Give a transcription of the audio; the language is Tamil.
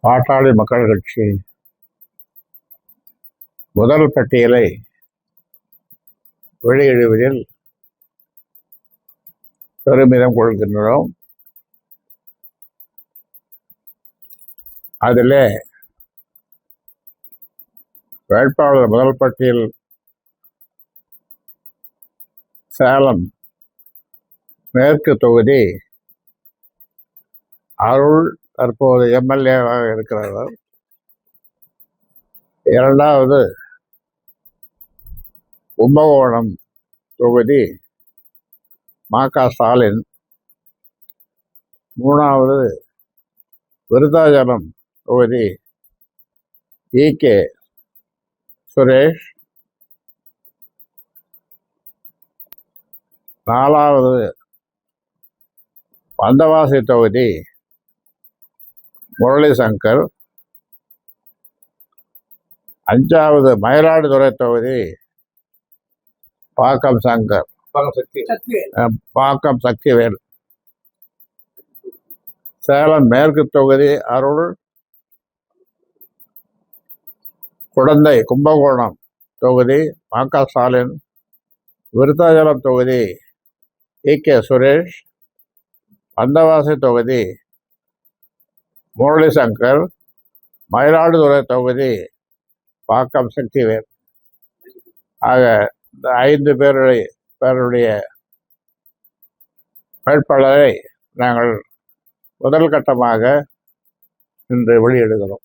பாட்டாளி மக்கள் கட்சி முதல் பட்டியலை வெளியிடுவதில் பெருமிதம் கொள்கின்றோம். அதில் வேட்பாளர் முதல் பட்டியல் சேலம் மேற்கு தொகுதி அருள் தற்போது எம்எல்ஏவாக இருக்கிறவர். இரண்டாவது கும்பகோணம் தொகுதி மா.க. ஸ்டாலின். மூணாவது விருத்தாச்சலம் தொகுதி இ.கே. சுரேஷ். நாலாவது வந்தவாசி தொகுதி முரளி சங்கர். அஞ்சாவது மயிலாடுதுறை தொகுதி பாக்கம் சங்கர், பாக்கம் சக்திவேல். சேலம் மேற்கு தொகுதி அருள். குடந்தை கும்பகோணம் தொகுதி மா.க. ஸ்டாலின். விருத்தாச்சலம் தொகுதி இ.கே. சுரேஷ். வந்தவாசி தொகுதி முரளி சங்கர். மயிலாடுதுறை தொகுதி பாக்கம் சக்திவேல். ஆக இந்த 5 பேருடைய வேட்பாளரை நாங்கள் முதல் கட்டமாக இன்று வெளியிடுகிறோம்.